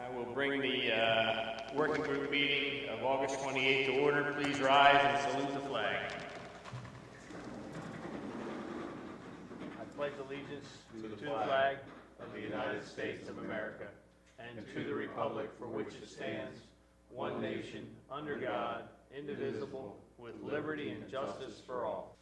I will bring the working group meeting of August 28th to order. Please rise and salute the flag. I pledge allegiance to the flag of the United States of America and to the republic for which it stands, one nation, under God, indivisible, with liberty and justice for all.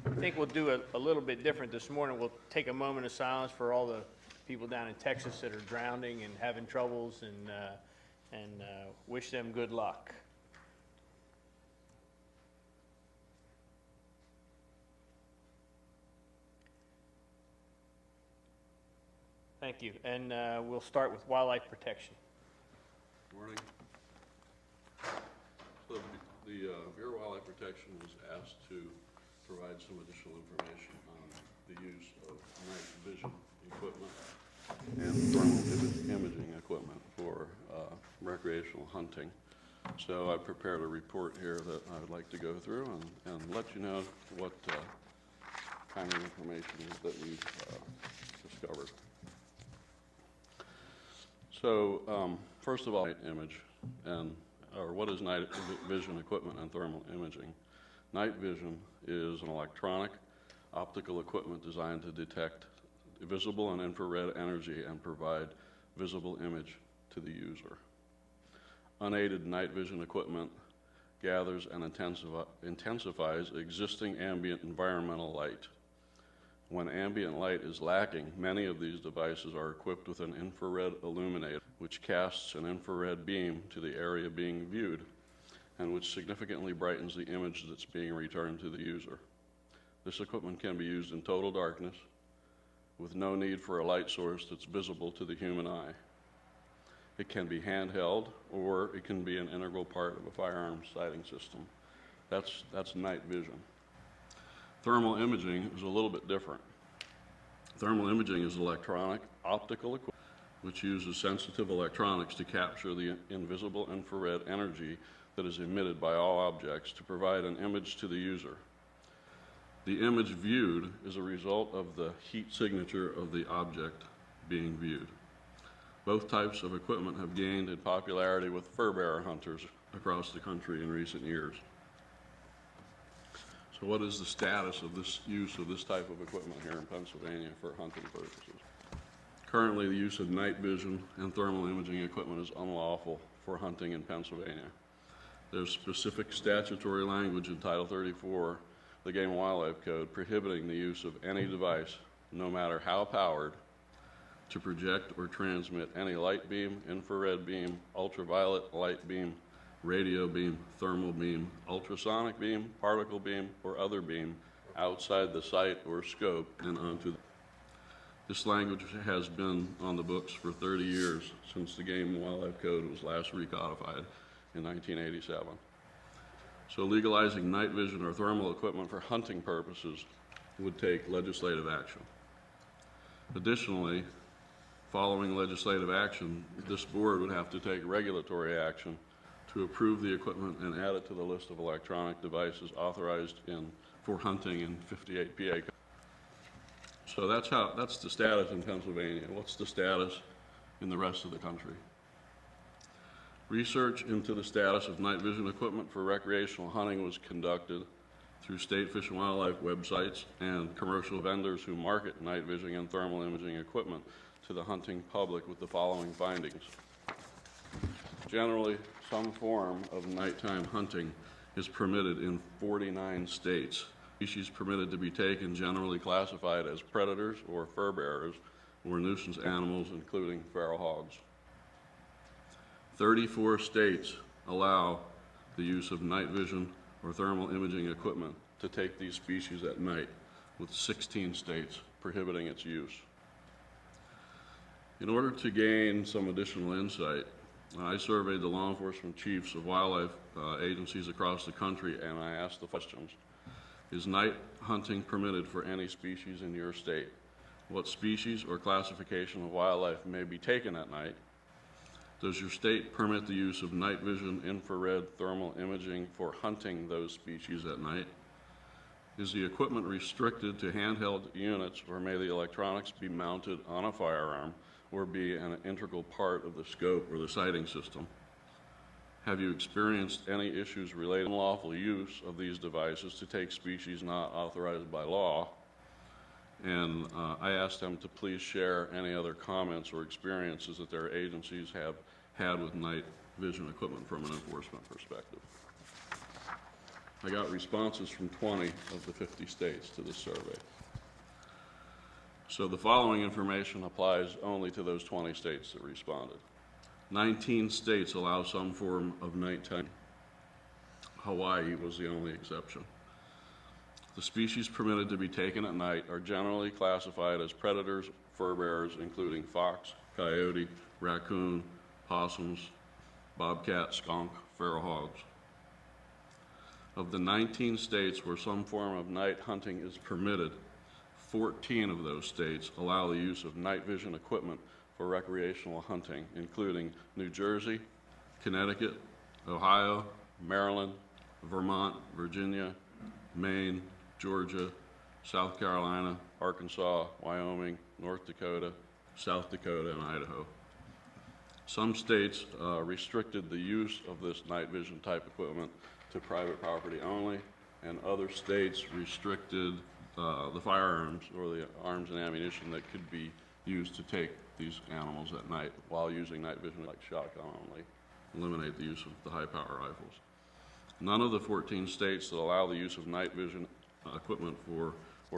I think we'll do a little bit different this morning. We'll take a moment of silence for all the people down in Texas that are drowning and having troubles, and wish them good luck. Thank you. And we'll start with wildlife protection. Good morning. So the Bureau of Wildlife Protection was asked to provide some additional information on the use of night vision equipment and thermal imaging equipment for recreational hunting. So I prepared a report here that I would like to go through and let you know what kind of information that we've discovered. So first of all, night image, or what is night vision equipment and thermal imaging? Night vision is an electronic optical equipment designed to detect visible and infrared energy and provide visible image to the user. Unaided night vision equipment gathers and intensifies existing ambient environmental light. When ambient light is lacking, many of these devices are equipped with an infrared illuminator, which casts an infrared beam to the area being viewed, and which significantly brightens the image that's being returned to the user. This equipment can be used in total darkness with no need for a light source that's visible to the human eye. It can be handheld, or it can be an integral part of a firearm sighting system. That's night vision. Thermal imaging is a little bit different. Thermal imaging is electronic optical equipment which uses sensitive electronics to capture the invisible infrared energy that is emitted by all objects to provide an image to the user. The image viewed is a result of the heat signature of the object being viewed. Both types of equipment have gained in popularity with fur bearer hunters across the country in recent years. So what is the status of this use of this type of equipment here in Pennsylvania for hunting purposes? Currently, the use of night vision and thermal imaging equipment is unlawful for hunting in Pennsylvania. There's specific statutory language in Title 34 of the Game and Wildlife Code prohibiting the use of any device, no matter how powered, to project or transmit any light beam, infrared beam, ultraviolet light beam, radio beam, thermal beam, ultrasonic beam, particle beam, or other beam outside the sight or scope and onto the. This language has been on the books for 30 years since the Game and Wildlife Code was last recodified in 1987. So legalizing night vision or thermal equipment for hunting purposes would take legislative action. Additionally, following legislative action, this board would have to take regulatory action to approve the equipment and add it to the list of electronic devices authorized for hunting in 58 PA. So that's the status in Pennsylvania. What's the status in the rest of the country? Research into the status of night vision equipment for recreational hunting was conducted through state fish and wildlife websites and commercial vendors who market night vision and thermal imaging equipment to the hunting public with the following findings. Generally, some form of nighttime hunting is permitted in 49 states. Species permitted to be taken generally classified as predators or fur bearers or nuisance animals, including feral hogs. 34 states allow the use of night vision or thermal imaging equipment to take these species at night, with 16 states prohibiting its use. In order to gain some additional insight, I surveyed the law enforcement chiefs of wildlife agencies across the country, and I asked the questions. Is night hunting permitted for any species in your state? What species or classification of wildlife may be taken at night? Does your state permit the use of night vision, infrared, thermal imaging for hunting those species at night? Is the equipment restricted to handheld units, or may the electronics be mounted on a firearm or be an integral part of the scope or the sighting system? Have you experienced any issues related to unlawful use of these devices to take species not authorized by law? And I asked them to please share any other comments or experiences that their agencies have had with night vision equipment from an enforcement perspective. I got responses from 20 of the 50 states to this survey. So the following information applies only to those 20 states that responded. 19 states allow some form of nighttime. Hawaii was the only exception. The species permitted to be taken at night are generally classified as predators, fur bearers, including fox, coyote, raccoon, possums, bobcat, skunk, feral hogs. Of the 19 states where some form of night hunting is permitted, 14 of those states allow the use of night vision equipment for recreational hunting, including New Jersey, Connecticut, Ohio, Maryland, Vermont, Virginia, Maine, Georgia, South Carolina, Arkansas, Wyoming, North Dakota, South Dakota, and Idaho. Some states restricted the use of this night vision type equipment to private property only, and other states restricted the firearms or the arms and ammunition that could be used to take these animals at night while using night vision, like shotgun only, eliminate the use of the high-power rifles. None of the 14 states that allow the use of night vision equipment for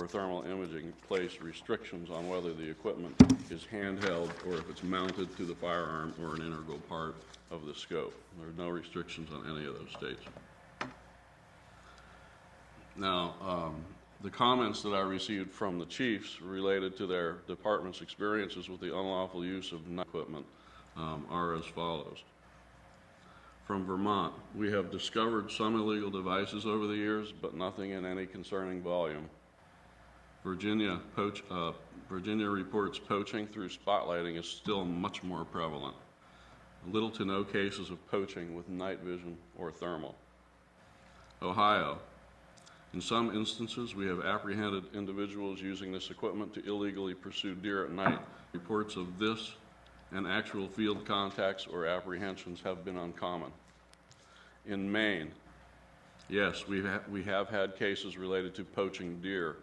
thermal imaging place restrictions on whether the equipment is handheld or if it's mounted to the firearm or an integral part of the scope. There are no restrictions on any of those states. Now, the comments that I received from the chiefs related to their department's experiences with the unlawful use of night equipment are as follows. From Vermont, we have discovered some illegal devices over the years, but nothing in any concerning volume. Virginia reports poaching through spotlighting is still much more prevalent. Little to no cases of poaching with night vision or thermal. Ohio, in some instances, we have apprehended individuals using this equipment to illegally pursue deer at night. Reports of this and actual field contacts or apprehensions have been uncommon. In Maine, yes, we have had cases related to poaching deer,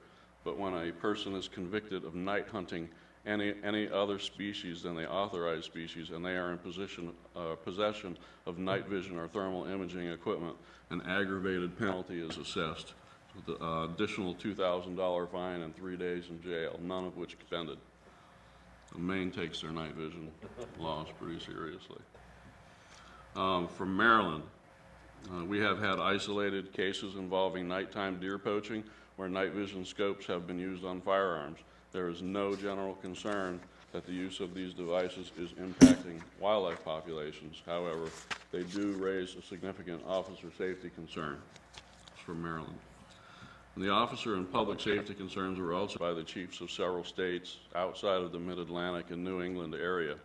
but when a person is convicted of night hunting any other species than the authorized species and they are in possession of night vision or thermal imaging equipment, an aggravated penalty is assessed with an additional $2,000 fine and 3 days in jail, none of which expended. Maine takes their night vision laws pretty seriously. From Maryland, we have had isolated cases involving nighttime deer poaching where night vision scopes have been used on firearms. There is no general concern that the use of these devices is impacting wildlife populations. However, they do raise a significant officer safety concern. It's from Maryland. And the officer and public safety concerns were also by the chiefs of several states outside of the Mid-Atlantic and New England area.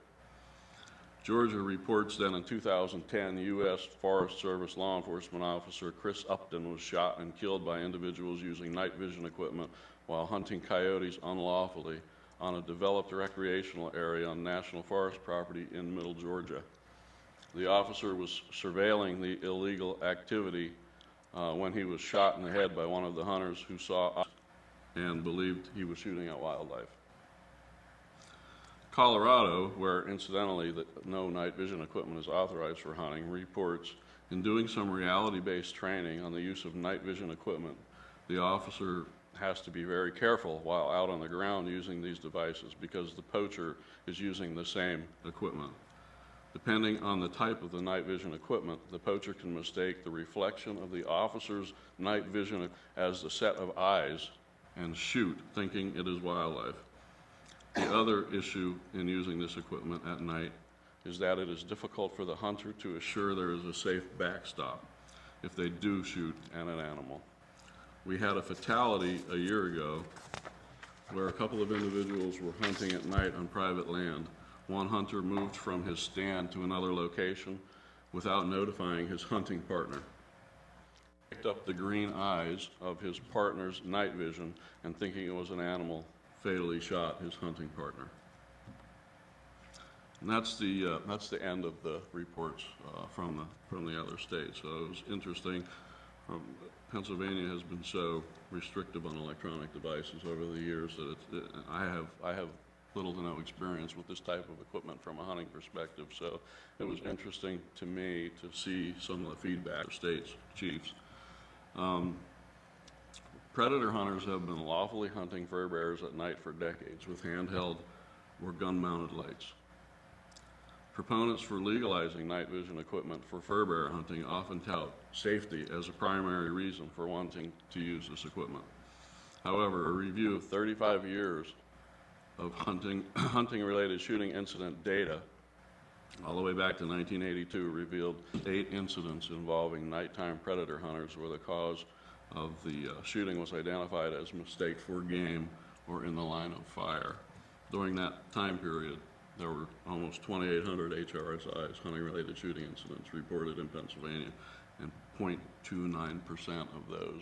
Georgia reports that in 2010, U.S. Forest Service law enforcement officer Chris Upton was shot and killed by individuals using night vision equipment while hunting coyotes unlawfully on a developed recreational area on national forest property in Middle Georgia. The officer was surveilling the illegal activity when he was shot in the head by one of the hunters who saw us and believed he was shooting at wildlife. Colorado, where incidentally no night vision equipment is authorized for hunting, reports in doing some reality-based training on the use of night vision equipment, the officer has to be very careful while out on the ground using these devices because the poacher is using the same equipment. Depending on the type of the night vision equipment, the poacher can mistake the reflection of the officer's night vision as the set of eyes and shoot, thinking it is wildlife. The other issue in using this equipment at night is that it is difficult for the hunter to assure there is a safe backstop if they do shoot at an animal. We had a fatality a year ago where a couple of individuals were hunting at night on private land. One hunter moved from his stand to another location without notifying his hunting partner. picked up the green eyes of his partner's night vision and, thinking it was an animal, fatally shot his hunting partner. And that's the end of the reports from the other states. So it was interesting. Pennsylvania has been so restrictive on electronic devices over the years that I have little to no experience with this type of equipment from a hunting perspective. So it was interesting to me to see some of the feedback of states, chiefs. Predator hunters have been lawfully hunting fur bears at night for decades with handheld or gun-mounted lights. Proponents for legalizing night vision equipment for fur bear hunting often tout safety as a primary reason for wanting to use this equipment. However, a review of 35 years of hunting-related shooting incident data, all the way back to 1982, revealed 8 incidents involving nighttime predator hunters where the cause of the shooting was identified as mistake for game or in the line of fire. During that time period, there were almost 2,800 HRSIs, hunting-related shooting incidents, reported in Pennsylvania, and 0.29% of those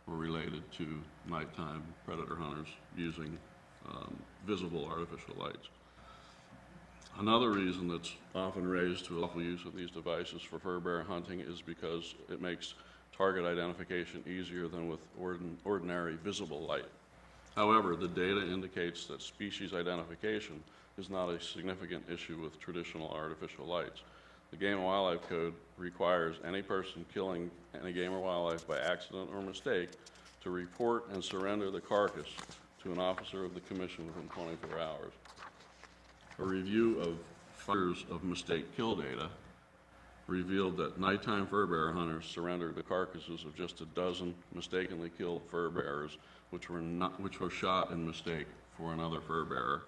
were related to nighttime predator hunters using visible artificial lights. Another reason that's often raised to lawful use of these devices for fur bear hunting is because it makes target identification easier than with ordinary visible light. However, the data indicates that species identification is not a significant issue with traditional artificial lights. The Game and Wildlife Code requires any person killing any game or wildlife by accident or mistake to report and surrender the carcass to an officer of the commission within 24 hours. A review of 5 years of mistake kill data revealed that nighttime fur bear hunters surrendered the carcasses of just a dozen mistakenly killed fur bears, which were shot in mistake for another fur bearer.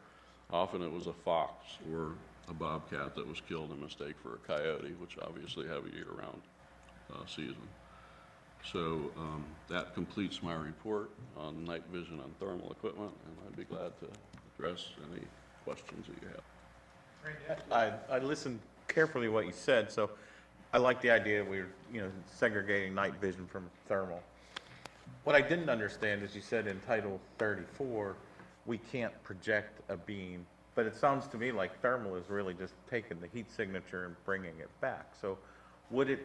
Often it was a fox or a bobcat that was killed in mistake for a coyote, which obviously have a year-round season. So that completes my report on night vision and thermal equipment, and I'd be glad to address any questions that you have. I listened carefully to what you said, so I like the idea that we're, segregating night vision from thermal. What I didn't understand is you said in Title 34, we can't project a beam, but it sounds to me like thermal is really just taking the heat signature and bringing it back. So would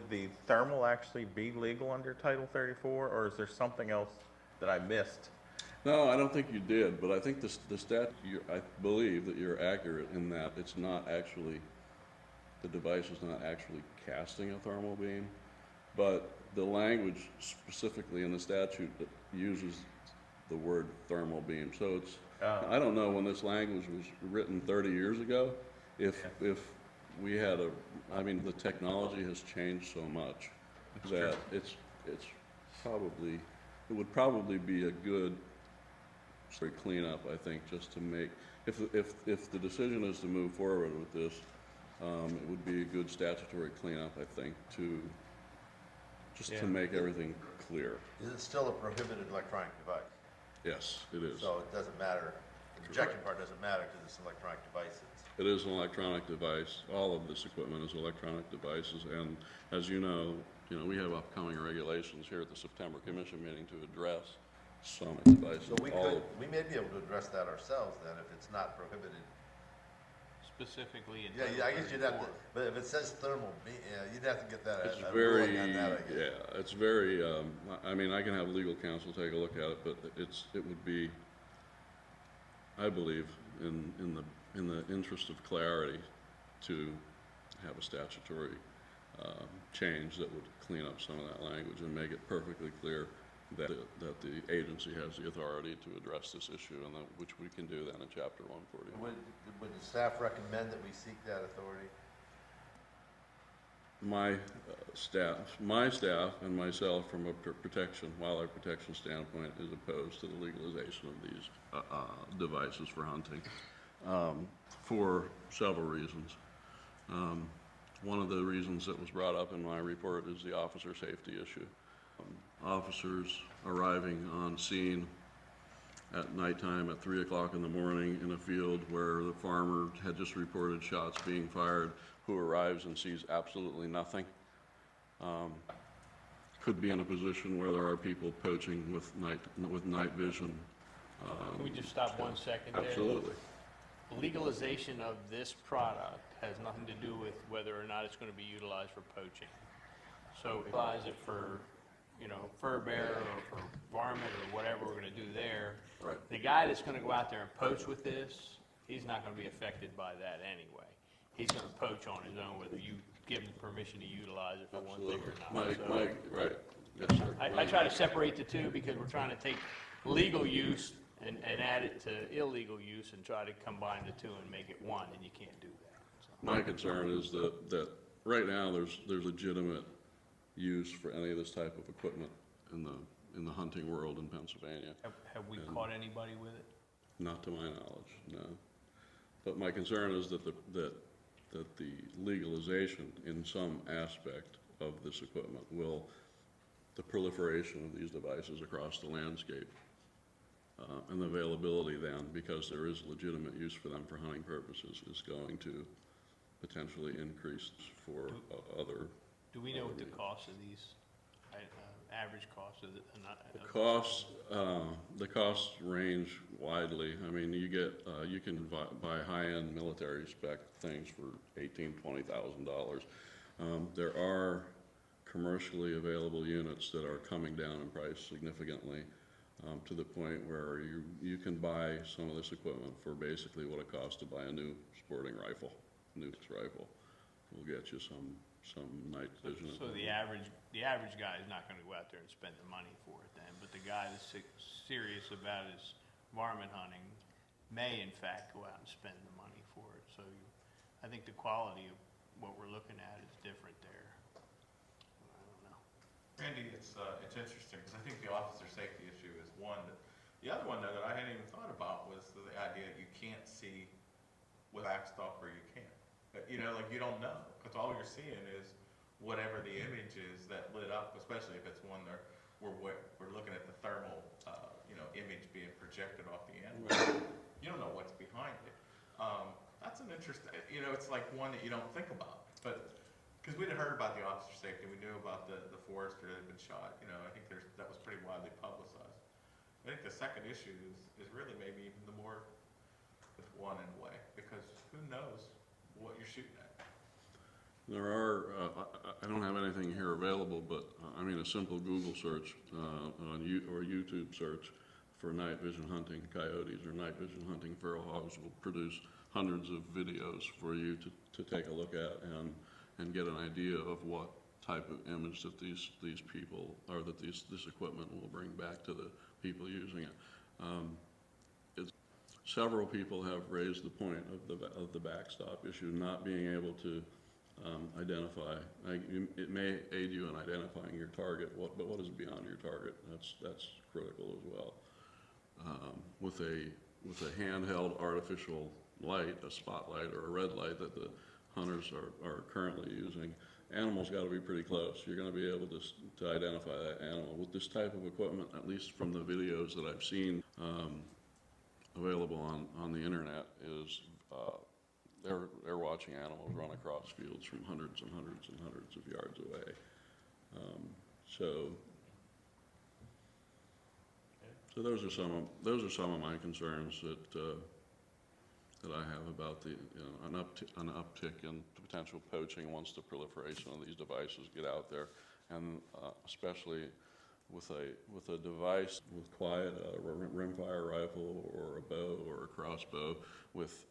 the thermal actually be legal under Title 34, or is there something else that I missed? No, I don't think you did, but I think the statute, I believe that you're accurate in that it's not actually, the device is not actually casting a thermal beam, but the language specifically in the statute that uses the word thermal beam. So it's, I don't know when this language was written 30 years ago, if we had the technology has changed so much that it's probably, it would probably be a good cleanup, I think, just to make, if the decision is to move forward with this, it would be a good statutory cleanup, I think, to make everything clear. Is it still a prohibited electronic device? Yes, it is. So it doesn't matter, the projection part doesn't matter because it's an electronic device. It is an electronic device. All of this equipment is electronic devices, and as you know, we have upcoming regulations here at the September Commission meeting to address sonic devices. So we may be able to address that ourselves then if it's not prohibited. Specifically in. Yeah, I guess you'd have to, but if it says thermal, you'd have to get that. It's a very, ruling on that, I guess. yeah, it's very, I can have legal counsel take a look at it, but it would be, I believe, in the interest of clarity, to have a statutory change that would clean up some of that language and make it perfectly clear that the agency has the authority to address this issue, and which we can do then in Chapter 140. Would the staff recommend that we seek that authority? My staff and myself, from a wildlife protection standpoint, is opposed to the legalization of these devices for hunting for several reasons. One of the reasons that was brought up in my report is the officer safety issue. Officers arriving on scene at nighttime at 3 o'clock in the morning in a field where the farmer had just reported shots being fired, who arrives and sees absolutely nothing, could be in a position where there are people poaching with night vision. Can we just stop 1 second there? Absolutely. Legalization of this product has nothing to do with whether or not it's going to be utilized for poaching. So utilize it for, fur bearer or for varmint or whatever we're going to do there. Right. The guy that's going to go out there and poach with this, he's not going to be affected by that anyway. He's going to poach on his own, whether you give him permission to utilize it for one thing or not. Mike, right, yes, sir. I try to separate the two because we're trying to take legal use and add it to illegal use and try to combine the two and make it one, and you can't do that. So. My concern is that right now, there's legitimate use for any of this type of equipment in the hunting world in Pennsylvania. Have we caught anybody with it? Not to my knowledge, no. But my concern is that the legalization in some aspect of this equipment the proliferation of these devices across the landscape and the availability then, because there is legitimate use for them for hunting purposes, is going to potentially increase for other. Do we know what the cost of these, average cost of it? The costs range widely. I mean, you can buy high-end military spec things for $18,000-$20,000. There are commercially available units that are coming down in price significantly to the point where you can buy some of this equipment for basically what it costs to buy a new sporting rifle, rifle. Will get you some night vision. So the average guy is not going to go out there and spend the money for it then, but the guy that's serious about his varmint hunting may in fact go out and spend the money for it. So I think the quality of what we're looking at is different there. I don't know. Randy, it's interesting, because I think the officer safety issue is one. The other one, though, that I hadn't even thought about was the idea that you can't see with backstop or you can't. You don't know, because all you're seeing is whatever the image is that lit up, especially if it's one where we're looking at the thermal, image being projected off the animal. You don't know what's behind it. That's an interesting, it's like one that you don't think about, but because we'd heard about the officer safety, we knew about the forester that had been shot. I think that was pretty widely publicized. I think the second issue is really maybe even the more with one in a way, because who knows what you're shooting at. There are, I don't have anything here available, but a simple Google search or YouTube search for night vision hunting coyotes or night vision hunting feral hogs will produce hundreds of videos for you to take a look at and get an idea of what type of image that these people or that this equipment will bring back to the people using it. Several people have raised the point of the backstop issue, not being able to identify. It may aid you in identifying your target, but what is beyond your target? That's critical as well. With a handheld artificial light, a spotlight or a red light that the hunters are currently using, animals got to be pretty close. You're going to be able to identify that animal. With this type of equipment, at least from the videos that I've seen available on the internet, is they're watching animals run across fields from hundreds and hundreds and hundreds of yards away. So those are some of my concerns that I have about an uptick in potential poaching once the proliferation of these devices get out there, and especially with a device with quiet, a rimfire rifle or a bow or a crossbow with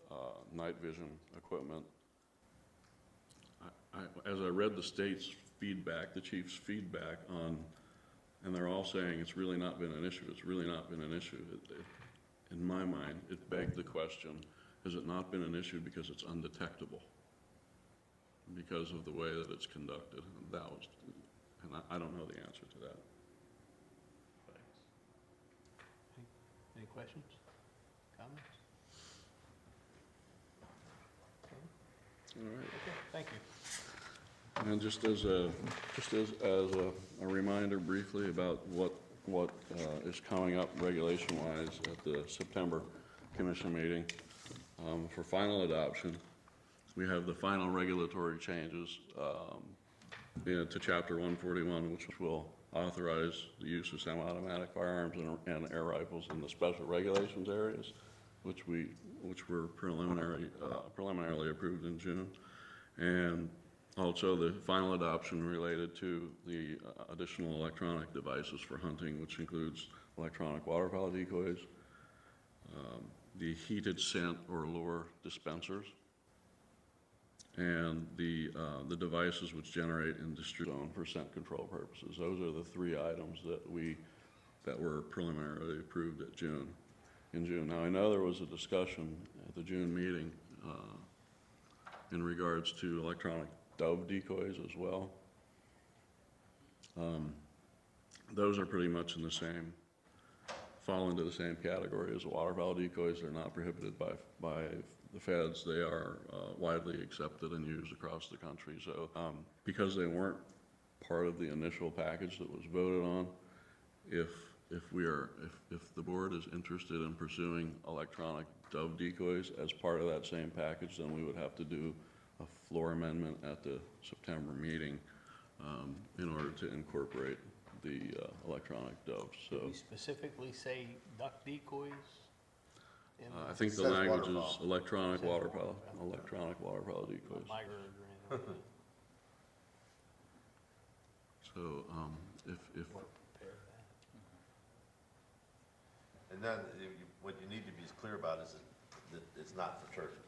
night vision equipment. As I read the state's feedback, the chief's feedback and they're all saying it's really not been an issue. It's really not been an issue. In my mind, it begged the question: has it not been an issue because it's undetectable? Because of the way that it's conducted. And I don't know the answer to that. Any questions? Comments? All right. Okay, thank you. And just as a reminder briefly about what is coming up regulation-wise at the September commission meeting, for final adoption, we have the final regulatory changes to Chapter 141, which will authorize the use of semi-automatic firearms and air rifles in the special regulations areas, which were preliminarily approved in June. And also the final adoption related to the additional electronic devices for hunting, which includes electronic waterfowl decoys, the heated scent or lure dispensers, and the devices which generate and distribute zone for scent control purposes. Those are the three items that were preliminarily approved in June. Now, I know there was a discussion at the June meeting in regards to electronic dove decoys as well. Those are pretty much in the same, fall into the same category as waterfowl decoys. They're not prohibited by the feds. They are widely accepted and used across the country. So because they weren't part of the initial package that was voted on, if the board is interested in pursuing electronic dove decoys as part of that same package, then we would have to do a floor amendment at the September meeting in order to incorporate the electronic doves. So We specifically say duck decoys? I think the Says language is waterfowl. electronic waterfowl decoys. My word, or anything. So if And then what you need to be clear about is that it's not for turkeys.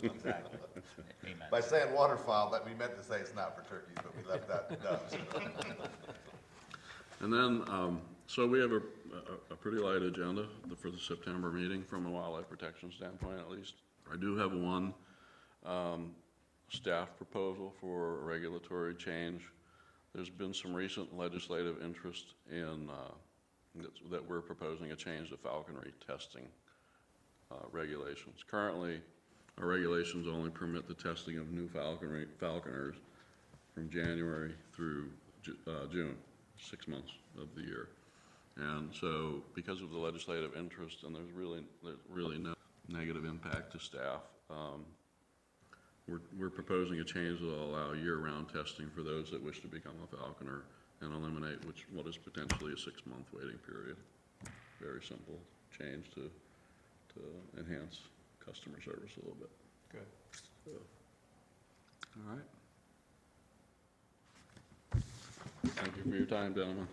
Exactly. Amen. By saying waterfowl, that we meant to say it's not for turkeys, but we left out the doves. And then, so we have a pretty light agenda for the September meeting from a wildlife protection standpoint, at least. I do have one staff proposal for a regulatory change. There's been some recent legislative interest in that we're proposing a change to falconry testing regulations. Currently, our regulations only permit the testing of new falconers from January through June, 6 months of the year. And so because of the legislative interest, and there's really no negative impact to staff, we're proposing a change that will allow year-round testing for those that wish to become a falconer and eliminate what is potentially a 6-month waiting period. Very simple change to enhance customer service a little bit. Good. So, all right. Thank you for your time, gentlemen.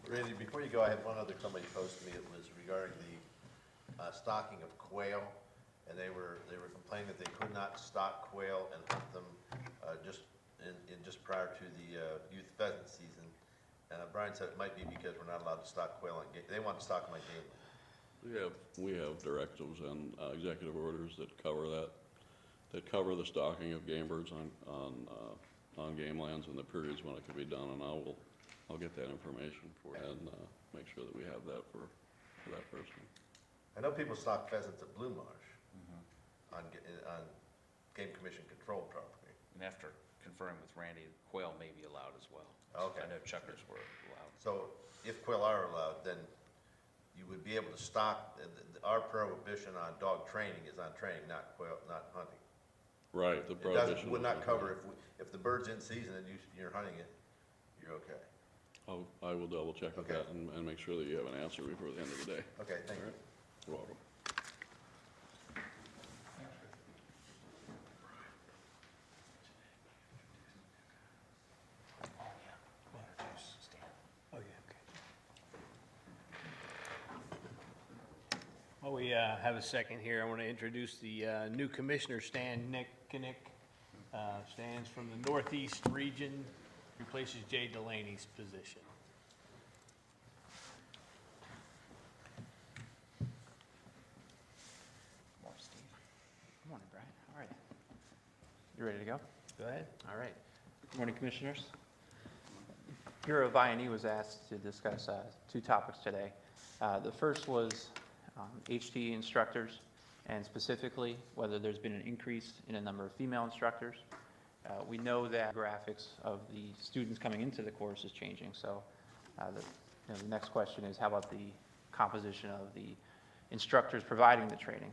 Randy, before you go, I had one other, somebody posted me, it was regarding the stocking of quail, and they were complaining that they could not stock quail and hunt them just prior to the youth pheasant season. And Brian said it might be because we're not allowed to stock quail on game. They want to stock them on game land. We have directives and executive orders that cover that, cover the stocking of game birds on game lands and the periods when it can be done, and I'll get that information for you and make sure that we have that for that person. I know people stock pheasants at Blue Marsh on Game Commission controlled property. And after conferring with Randy, quail may be allowed as well. Okay. I know chuckers were allowed. So if quail are allowed, then you would be able to stock, our prohibition on dog training is on training, not quail, not hunting. Right, the It prohibition. would not cover if the bird's in season and you're hunting it, you're okay. I will double check with Okay. that and make sure that you have an answer before the end of the day. Okay, thank you. You're welcome. Oh, yeah, okay. Well, we have a second here. I want to introduce the new commissioner, Stan Nick Kinnick. Stands from the Northeast region, replaces Jay Delaney's position. Good morning, Steve. Good morning, Brian. How are you? You ready to go? Go ahead. All right. Good morning, Commissioners. Bureau of I&E was asked to discuss two topics today. The first was HT instructors, and specifically whether there's been an increase in the number of female instructors. We know that graphics of the students coming into the course is changing, so the next question is how about the composition of the instructors providing the training?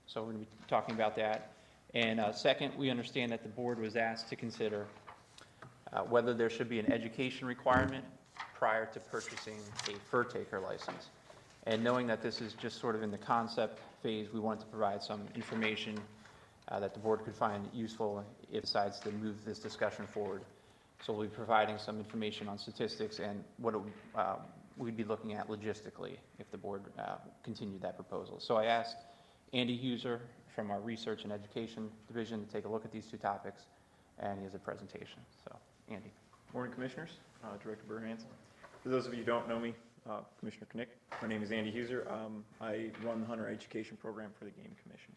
So we're going to be talking about that. And second, we understand that the board was asked to consider whether there should be an education requirement prior to purchasing a fur taker license. And knowing that this is just sort of in the concept phase, we wanted to provide some information that the board could find useful if it decides to move this discussion forward. So we'll be providing some information on statistics and what we'd be looking at logistically if the board continued that proposal. So I asked Andy Huser from our Research and Education Division to take a look at these two topics, and he has a presentation. So, Andy. Morning, Commissioners. Director Burr-Hanson. For those of you who don't know me, Commissioner Knick, my name is Andy Huser. I run the Hunter Education Program for the Game Commission.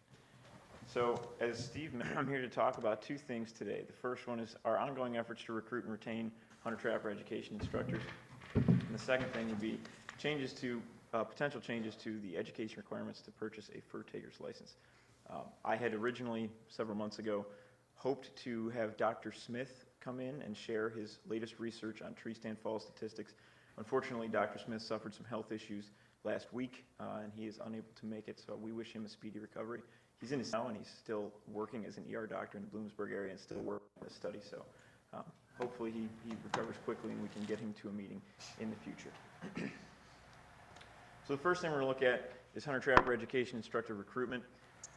So, as Steve mentioned, I'm here to talk about two things today. The first one is our ongoing efforts to recruit and retain hunter trapper education instructors. And the second thing would be potential changes to the education requirements to purchase a fur taker's license. I had originally, several months ago, hoped to have Dr. Smith come in and share his latest research on tree stand fall statistics. Unfortunately, Dr. Smith suffered some health issues last week, and he is unable to make it, so we wish him a speedy recovery. He's in his now, and he's still working as an ER doctor in the Bloomsburg area and still working on his study, so hopefully he recovers quickly and we can get him to a meeting in the future. So the first thing we're going to look at is hunter trapper education instructor recruitment.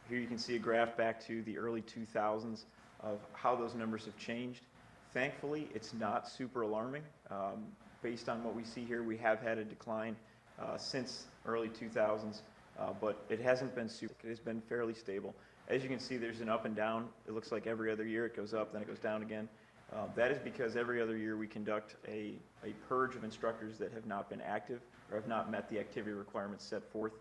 Here you can see a graph back to the early 2000s of how those numbers have changed. Thankfully, it's not super alarming. Based on what we see here, we have had a decline since early 2000s, but it hasn't been super. It has been fairly stable. As you can see, there's an up and down. It looks like every other year it goes up, then it goes down again. That is because every other year we conduct a purge of instructors that have not been active or have not met the activity requirements set forth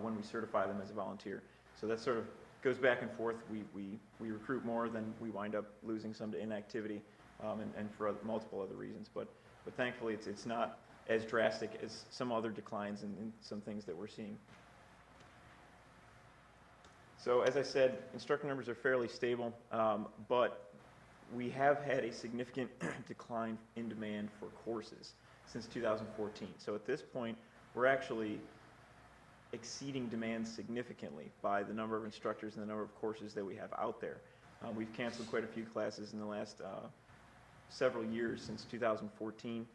when we certify them as a volunteer. So that sort of goes back and forth. We recruit more, then we wind up losing some to inactivity and for multiple other reasons. But thankfully, it's not as drastic as some other declines in some things that we're seeing. So as I said, instructor numbers are fairly stable, but we have had a significant decline in demand for courses since 2014. So at this point, we're actually exceeding demand significantly by the number of instructors and the number of courses that we have out there. We've canceled quite a few classes in the last several years since 2014.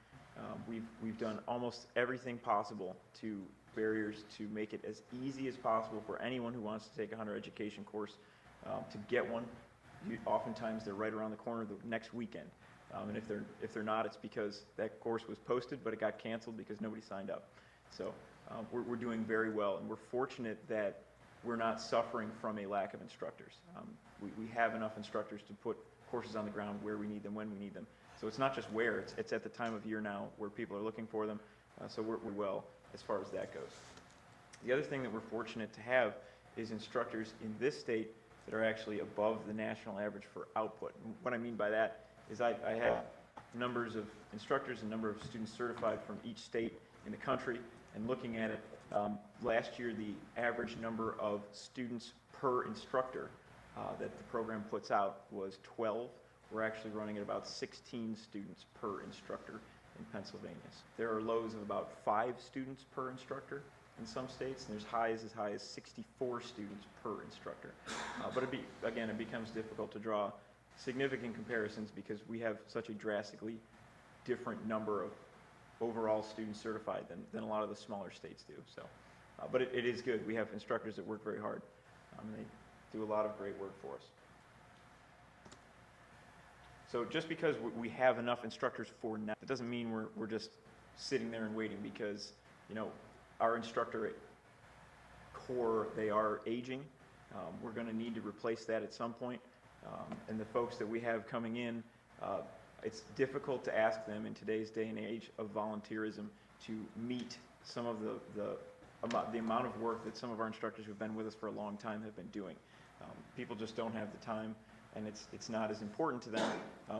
We've done almost everything possible to barriers to make it as easy as possible for anyone who wants to take a hunter education course to get one. Oftentimes they're right around the corner the next weekend, and if they're not, it's because that course was posted but it got canceled because nobody signed up. So we're doing very well, and we're fortunate that we're not suffering from a lack of instructors. We have enough instructors to put courses on the ground where we need them, when we need them. So it's not just where, it's at the time of year now where people are looking for them, so we're well as far as that goes. The other thing that we're fortunate to have is instructors in this state that are actually above the national average for output. And what I mean by that is I have numbers of instructors and number of students certified from each state in the country, and looking at it, last year the average number of students per instructor that the program puts out was 12. We're actually running at about 16 students per instructor in Pennsylvania. There are lows of about 5 students per instructor in some states, and there's highs as high as 64 students per instructor. But it becomes difficult to draw significant comparisons because we have such a drastically different number of overall students certified than a lot of the smaller states do. So, but it is good. We have instructors that work very hard. They do a lot of great work for us. So just because we have enough instructors for now, it doesn't mean we're just sitting there and waiting, because our instructor corps, they are aging. We're going to need to replace that at some point. And the folks that we have coming in, it's difficult to ask them in today's day and age of volunteerism to meet some of the amount of work that some of our instructors who've been with us for a long time have been doing. People just don't have the time, and it's not as important to them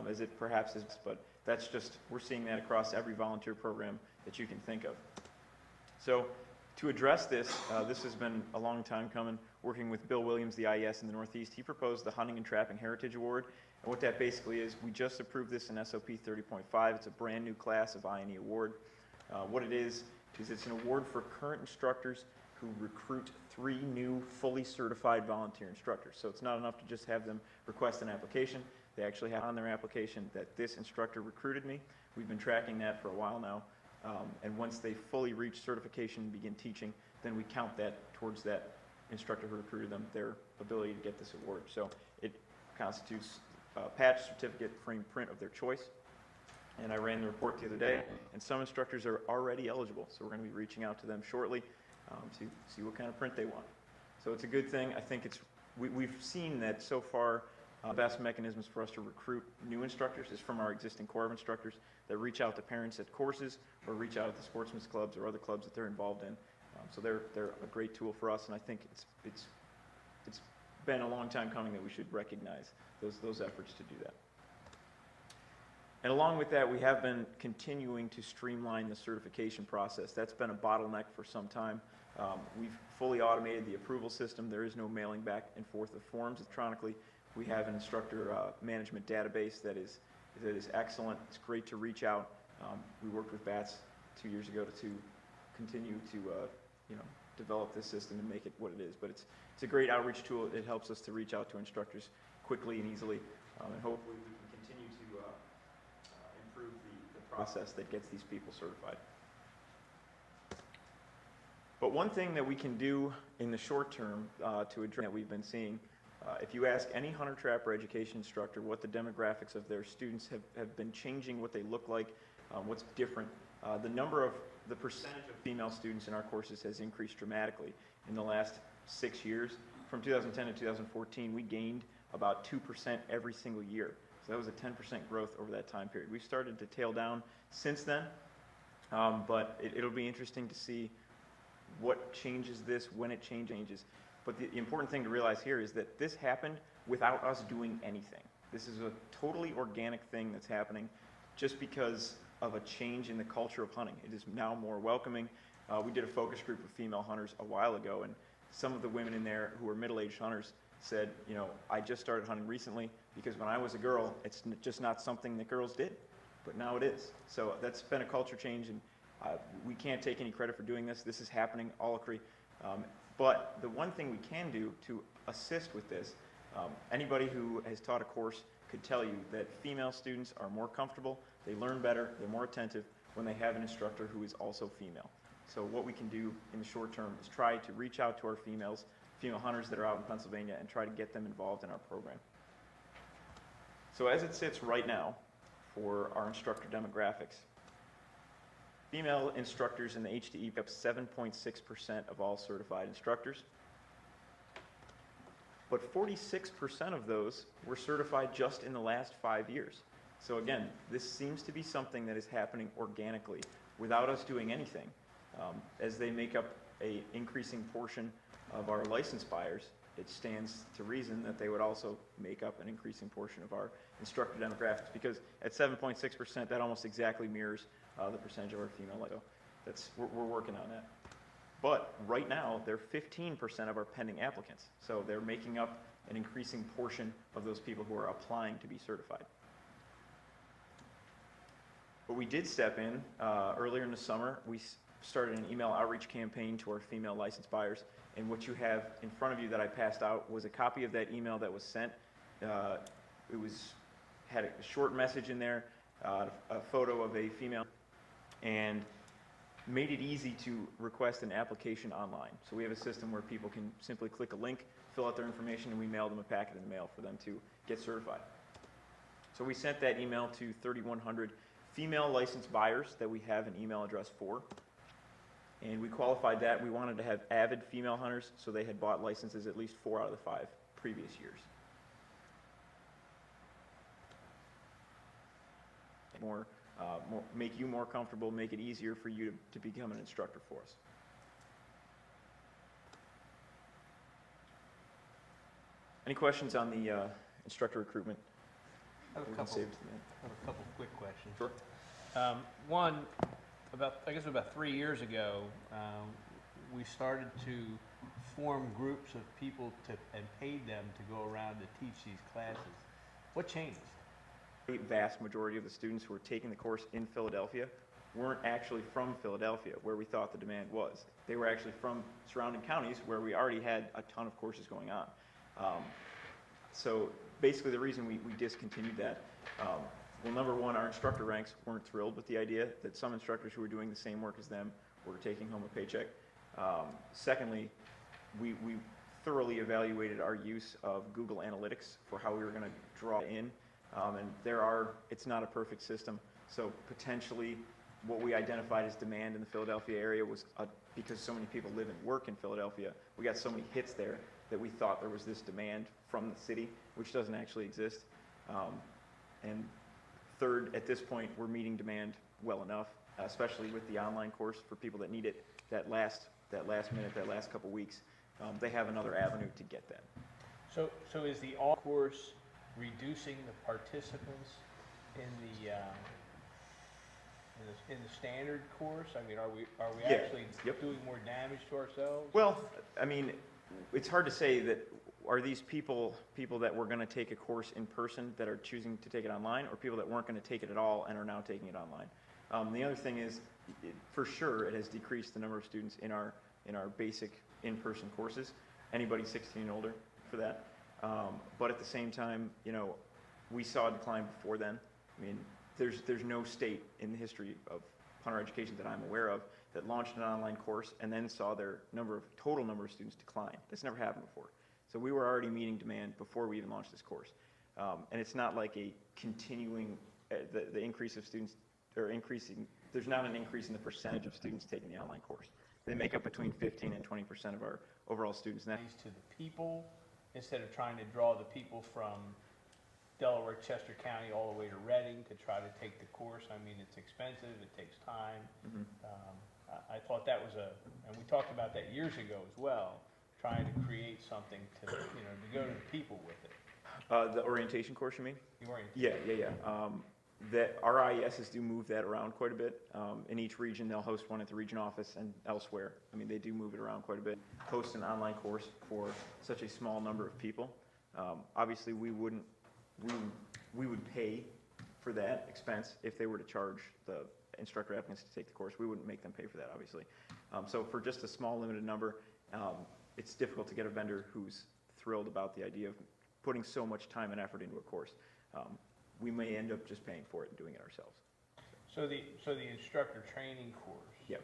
as it perhaps is, but that's just, we're seeing that across every volunteer program that you can think of. So to address this, this has been a long time coming, working with Bill Williams, the IES in the Northeast. He proposed the Hunting and Trapping Heritage Award, and what that basically is, we just approved this in SOP 30.5. It's a brand new class of I&E award. What it is it's an award for current instructors who recruit 3 new fully certified volunteer instructors. So it's not enough to just have them request an application. They actually have on their application that this instructor recruited me. We've been tracking that for a while now. And once they fully reach certification and begin teaching, then we count that towards that instructor who recruited them, their ability to get this award. So it constitutes a patch, certificate, frame, print of their choice. And I ran the report the other day, and some instructors are already eligible. So we're going to be reaching out to them shortly to see what kind of print they want. So it's a good thing. I think we've seen that so far. The best mechanisms for us to recruit new instructors is from our existing core of instructors that reach out to parents at courses or reach out to the sportsmen's clubs or other clubs that they're involved in. So they're a great tool for us, and I think it's been a long time coming that we should recognize those efforts to do that. And along with that, we have been continuing to streamline the certification process. That's been a bottleneck for some time. We've fully automated the approval system. There is no mailing back and forth of forms electronically. We have an instructor management database that is excellent. It's great to reach out. We worked with BATS 2 years ago to continue to develop this system and make it what it is. But it's a great outreach tool. It helps us to reach out to instructors quickly and easily, and hopefully we can continue to improve the process that gets these people certified. But one thing that we can do in the short term to address that we've been seeing, if you ask any hunter trapper education instructor what the demographics of their students have been changing, what they look like, what's different, the percentage of female students in our courses has increased dramatically in the last 6 years. From 2010 to 2014, we gained about 2% every single year. So that was a 10% growth over that time period. We've started to tail down since then, but it'll be interesting to see what changes this, when it changes. But the important thing to realize here is that this happened without us doing anything. This is a totally organic thing that's happening just because of a change in the culture of hunting. It is now more welcoming. We did a focus group of female hunters a while ago, and some of the women in there who are middle-aged hunters said, I just started hunting recently because when I was a girl, it's just not something that girls did, but now it is. So that's been a culture change, and we can't take any credit for doing this. This is happening all across. But the one thing we can do to assist with this, anybody who has taught a course could tell you that female students are more comfortable, they learn better, they're more attentive when they have an instructor who is also female. So what we can do in the short term is try to reach out to our female hunters that are out in Pennsylvania and try to get them involved in our program. So as it sits right now for our instructor demographics, female instructors in the HTE make up 7.6% of all certified instructors. But 46% of those were certified just in the last 5 years. So again, this seems to be something that is happening organically without us doing anything. As they make up an increasing portion of our licensed buyers, it stands to reason that they would also make up an increasing portion of our instructor demographics, because at 7.6%, that almost exactly mirrors the percentage of our female. So we're working on that. But right now, they're 15% of our pending applicants. So they're making up an increasing portion of those people who are applying to be certified. But we did step in earlier in the summer. We started an email outreach campaign to our female licensed buyers. And what you have in front of you that I passed out was a copy of that email that was sent. It had a short message in there, a photo of a female, and made it easy to request an application online. So we have a system where people can simply click a link, fill out their information, and we mail them a packet in the mail for them to get certified. So we sent that email to 3,100 female licensed buyers that we have an email address for. And we qualified that. We wanted to have avid female hunters, so they had bought licenses at least 4 out of the 5 previous years. Make you more comfortable, make it easier for you to become an instructor for us. Any questions on the instructor recruitment? I have a couple quick questions. Sure. One, about 3 years ago, we started to form groups of people and paid them to go around to teach these classes. What changed? A vast majority of the students who were taking the course in Philadelphia weren't actually from Philadelphia, where we thought the demand was. They were actually from surrounding counties where we already had a ton of courses going on. So basically the reason we discontinued that, well, number one, our instructor ranks weren't thrilled with the idea that some instructors who were doing the same work as them were taking home a paycheck. Secondly, we thoroughly evaluated our use of Google Analytics for how we were going to draw in, and it's not a perfect system, so potentially what we identified as demand in the Philadelphia area was, because so many people live and work in Philadelphia, we got so many hits there that we thought there was this demand from the city, which doesn't actually exist. And third, at this point, we're meeting demand well enough, especially with the online course for people that need it that last minute, that last couple weeks. They have another avenue to get that. So is the all course reducing the participants in the standard course? I mean, are we Yeah. actually doing more damage to ourselves? Well, I mean, it's hard to say that, are these people that were going to take a course in person that are choosing to take it online, or people that weren't going to take it at all and are now taking it online? The other thing is, for sure, it has decreased the number of students in our basic in-person courses. Anybody 16 and older for that. But at the same time, we saw a decline before then. I mean, there's no state in the history of hunter education that I'm aware of that launched an online course and then saw their total number of students decline. That's never happened before. So we were already meeting demand before we even launched this course. And it's not like a continuing, the increase of students, or increasing, there's not an increase in the percentage of students taking the online course. They make up between 15 and 20% of our overall students. And To the people, instead of trying to draw the people from Delaware, Chester County, all the way to Reading to try to take the course. I mean, it's expensive, it takes time. I thought that was and we talked about that years ago as well, trying to create something to go to the people with it. The orientation course, you mean? The orientation. Yeah. That our IESs do move that around quite a bit. In each region, they'll host one at the region office and elsewhere. I mean, they do move it around quite a bit. Host an online course for such a small number of people. Obviously, we would pay for that expense if they were to charge the instructor applicants to take the course. We wouldn't make them pay for that, obviously. So for just a small limited number, it's difficult to get a vendor who's thrilled about the idea of putting so much time and effort into a course. We may end up just paying for it and doing it ourselves. So the instructor training course. Yep.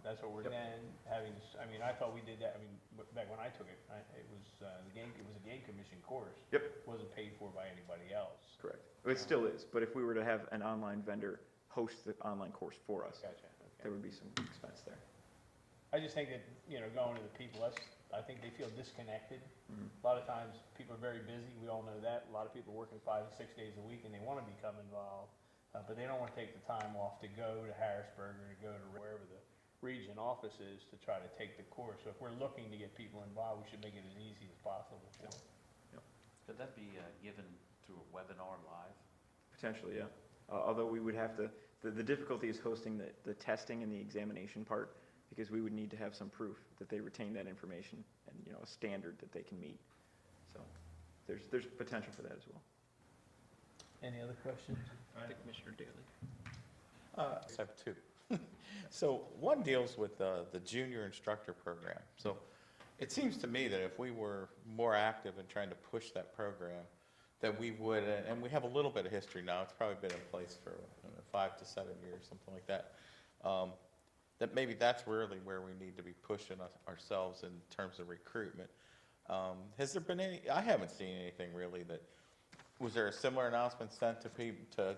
That's what we're then having. I mean, I thought we did that. I mean, back when I took it, it was a game commission course. Yep. Wasn't paid for by anybody else. Correct. It still is, but if we were to have an online vendor host the online course for us, Gotcha. Okay. there would be some expense there. I just think that going to the people, I think they feel disconnected. A lot of times people are very busy. We all know that. A lot of people are working 5 to 6 days a week, and they want to become involved, but they don't want to take the time off to go to Harrisburg or to go to wherever the region office is to try to take the course. So if we're looking to get people involved, we should make it as easy as possible for them. Could that be given through a webinar live? Potentially, yeah. Although we would have to, the difficulty is hosting the testing and the examination part, because we would need to have some proof that they retain that information and a standard that they can meet. So there's potential for that as well. Any other questions? Commissioner Daly. I have two. So one deals with the junior instructor program. So it seems to me that if we were more active in trying to push that program, that we would, and we have a little bit of history now, it's probably been in place for 5 to 7 years, something like that, that maybe that's really where we need to be pushing ourselves in terms of recruitment. Has there been any, I haven't seen anything really was there a similar announcement sent to people, to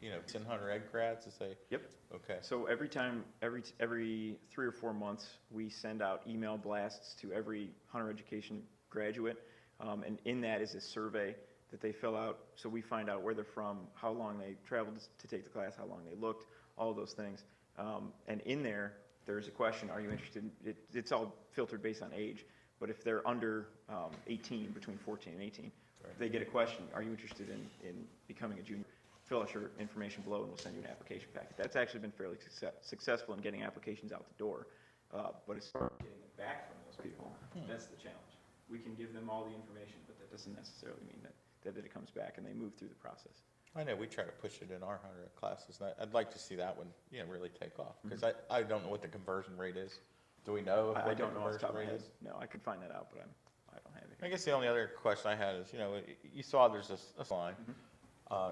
100 ed grads to say? Yep. Okay. So every 3 or 4 months, we send out email blasts to every hunter education graduate, and in that is a survey that they fill out, so we find out where they're from, how long they traveled to take the class, how long they looked, all of those things. And in there's a question, are you interested it's all filtered based on age, but if they're under 18, between 14 and 18, they get a question, are you interested in becoming a junior? Fill out your information below and we'll send you an application packet. That's actually been fairly successful in getting applications out the door, but as far as getting it back from those people, that's the challenge. We can give them all the information, but that doesn't necessarily mean that it comes back and they move through the process. I know we try to push it in our 100 classes, and I'd like to see that one, really take off, because I don't know what the conversion rate is. Do we know I what the don't know off the top conversion of my rate head. is? No, I could find that out, but I don't have I guess the only other question I had is, you know, you saw there's a line.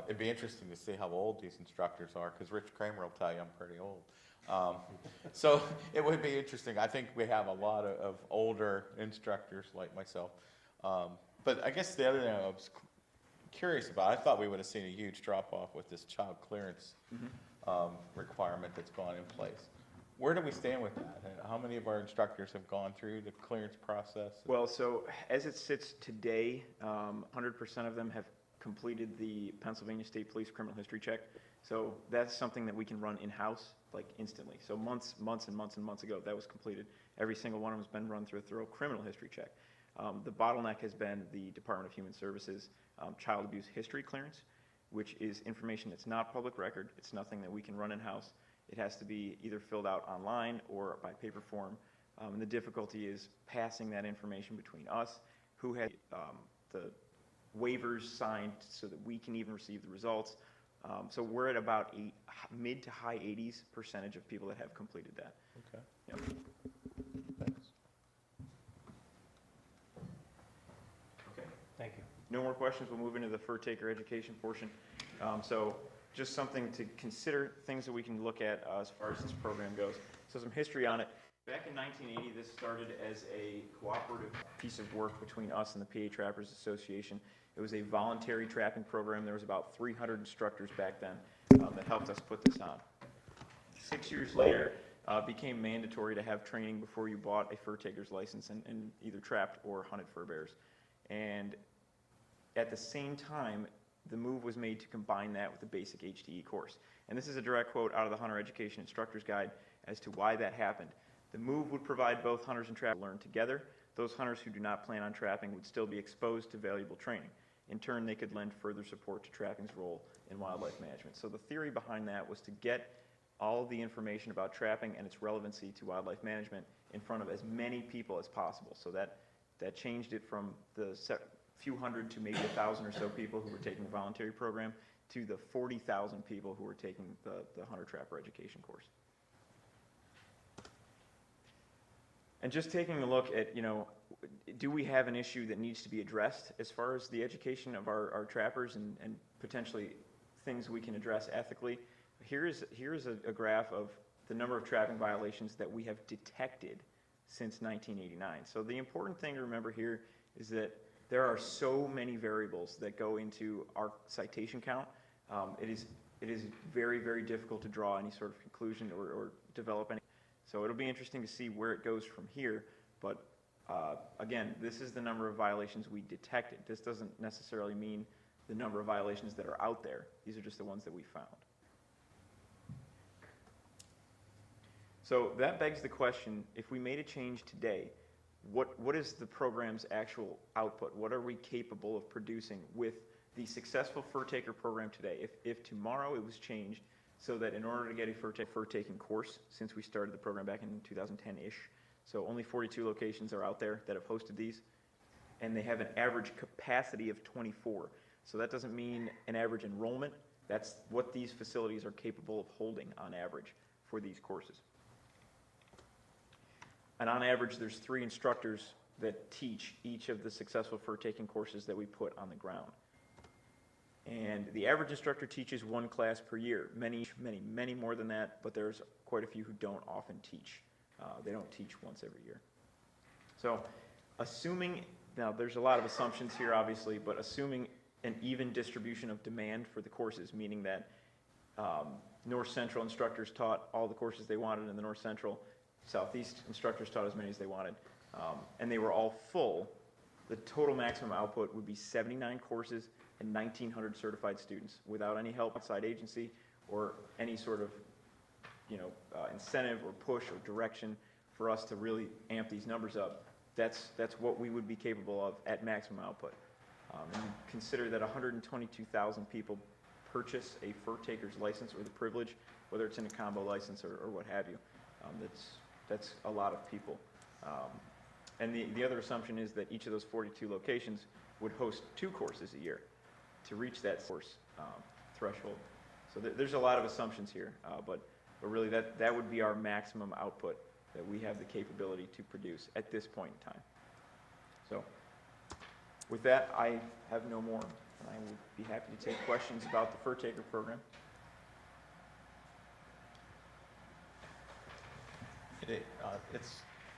It'd be interesting to see how old these instructors are, because Rich Kramer will tell you I'm pretty old. So it would be interesting. I think we have a lot of older instructors like myself. But I guess the other thing I was curious about, I thought we would have seen a huge drop-off with this child clearance requirement that's gone in place. Where do we stand with that? How many of our instructors have gone through the clearance process? Well, so as it sits today, 100% of them have completed the Pennsylvania State Police criminal history check. So that's something that we can run in-house, like instantly. So months and months ago, that was completed. Every single one of them has been run through a thorough criminal history check. The bottleneck has been the Department of Human Services child abuse history clearance, which is information that's not public record. It's nothing that we can run in-house. It has to be either filled out online or by paper form. And the difficulty is passing that information between us, who had the waivers signed so that we can even receive the results. So we're at about mid to high 80s% of people that have completed that. Okay. Yep. Thanks. Okay. Thank you. No more questions. We'll move into the fur taker education portion. So just something to consider, things that we can look at as far as this program goes. So some history on it. Back in 1980, this started as a cooperative piece of work between us and the PA Trappers Association. It was a voluntary trapping program. There was about 300 instructors back then that helped us put this on. 6 years later, it became mandatory to have training before you bought a fur taker's license and either trapped or hunted fur bears. And at the same time, the move was made to combine that with the basic HTE course. And this is a direct quote out of the Hunter Education Instructor's Guide as to why that happened. The move would provide both hunters and trappers to learn together. Those hunters who do not plan on trapping would still be exposed to valuable training. In turn, they could lend further support to trapping's role in wildlife management. So the theory behind that was to get all of the information about trapping and its relevancy to wildlife management in front of as many people as possible. So that changed it from the few hundred to maybe 1,000 or so people who were taking the voluntary program to the 40,000 people who were taking the hunter-trapper education course. And just taking a look at, you know, do we have an issue that needs to be addressed as far as the education of our trappers and potentially things we can address ethically? Here's a graph of the number of trapping violations that we have detected since 1989. So the important thing to remember here is that there are so many variables that go into our citation count. It is very, very difficult to draw any sort of conclusion or develop any. So it'll be interesting to see where it goes from here. But again, this is the number of violations we detected. This doesn't necessarily mean the number of violations that are out there. These are just the ones that we found. So that begs the question, if we made a change today, what is the program's actual output? What are we capable of producing with the successful fur taker program today? If tomorrow it was changed so that in order to get a fur taking course, since we started the program back in 2010-ish, so only 42 locations are out there that have hosted these, and they have an average capacity of 24. So that doesn't mean an average enrollment. That's what these facilities are capable of holding on average for these courses. And on average, there's 3 instructors that teach each of the successful fur-taking courses that we put on the ground. And the average instructor teaches 1 class per year. Many more than that, but there's quite a few who don't often teach. They don't teach once every year. So assuming, now there's a lot of assumptions here obviously, but assuming an even distribution of demand for the courses, meaning that North Central instructors taught all the courses they wanted in the North Central, Southeast instructors taught as many as they wanted, and they were all full, the total maximum output would be 79 courses and 1,900 certified students without any help outside agency or any sort of incentive or push or direction for us to really amp these numbers up. That's what we would be capable of at maximum output. And consider that 122,000 people purchase a fur taker's license or the privilege, whether it's in a combo license or what have you. That's a lot of people. And the other assumption is that each of those 42 locations would host 2 courses a year to reach that course threshold. So there's a lot of assumptions here, but really that would be our maximum output that we have the capability to produce at this point in time. So With that, I have no more, and I would be happy to take questions about the fur taker program.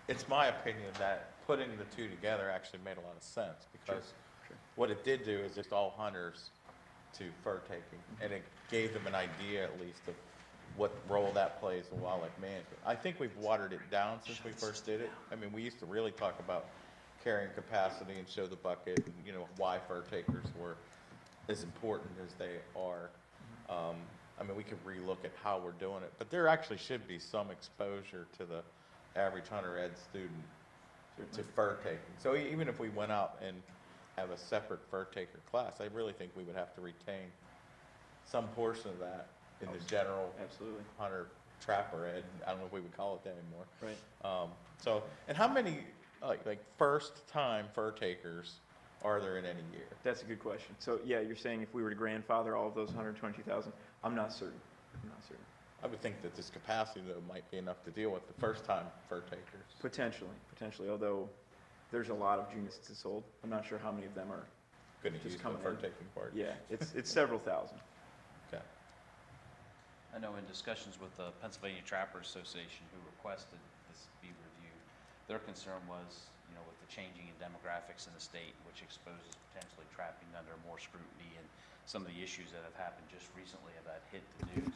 It's my opinion that putting the two together actually made a lot of sense, because Sure. what it did do is just all hunters to fur taking, and it gave them an idea at least of what role that plays in wildlife management. I think we've watered it down since we first did it. I mean, we used to really talk about carrying capacity and show the bucket, and, you know, why fur takers were as important as they are. I mean, we could relook at how we're doing it, but there actually should be some exposure to the average hunter ed student to fur taking. So even if we went out and have a separate fur taker class, I really think we would have to retain some portion of that in the general Absolutely. hunter trapper ed. I don't know if we would call it that anymore. Right. So, and how many like first time fur takers are there in any year? That's a good question. So, yeah, you're saying if we were to grandfather all of those 122,000, I'm not certain. I would think that this capacity though might be enough to deal with the first time fur takers. Potentially, although there's a lot of juniors that sold. I'm not sure how many of them are. Gonna Just use the coming fur in. taking part. Yeah, it's several thousand. Okay. I know in discussions with the Pennsylvania Trapper Association, who requested this be reviewed, their concern was, you know, with the changing in demographics in the state, which exposes potentially trapping under more scrutiny, and some of the issues that have happened just recently that hit the news.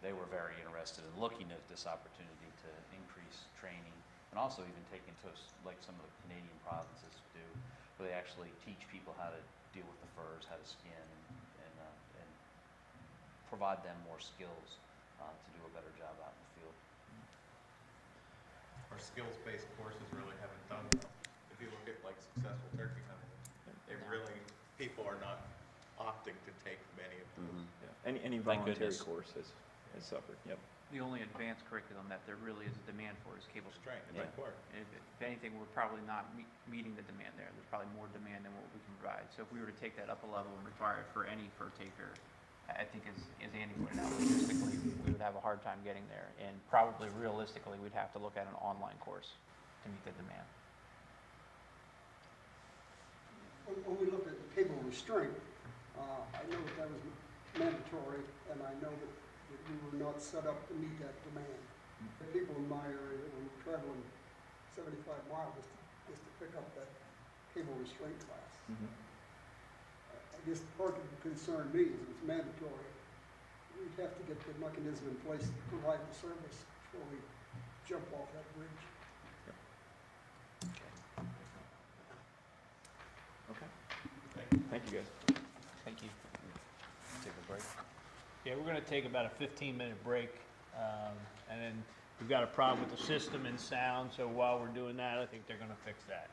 They were very interested in looking at this opportunity to increase training, and also even taking to like some of the Canadian provinces do, where they actually teach people how to deal with the furs, how to skin, and provide them more skills to do a better job out in the field. Our skills-based courses really haven't done well. If you look at like successful turkey hunting, people are not opting to take many of them. Yeah. Any Thank voluntary goodness. course has suffered. Yep. The only advanced curriculum that there really is a demand for is cable Strength, strength. right, core. If anything, we're probably not meeting the demand there. There's probably more demand than what we can provide. So if we were to take that up a level and require it for any fur taker, I think as Andy pointed out, logistically, we would have a hard time getting there. And probably realistically, we'd have to look at an online course to meet the demand. When we looked at the cable restraint, I know that was mandatory, and I know that we were not set up to meet that demand. The people in my area that were traveling 75 miles just to pick up that cable restraint class. I guess part of the concern me is it's mandatory. We'd have to get the mechanism in place to provide the service before we jump off that bridge. Okay. Thank you, guys. Thank you. Take a break. Yeah, we're gonna take about a 15-minute break, and then we've got a problem with the system and sound, so while we're doing that, I think they're gonna fix that.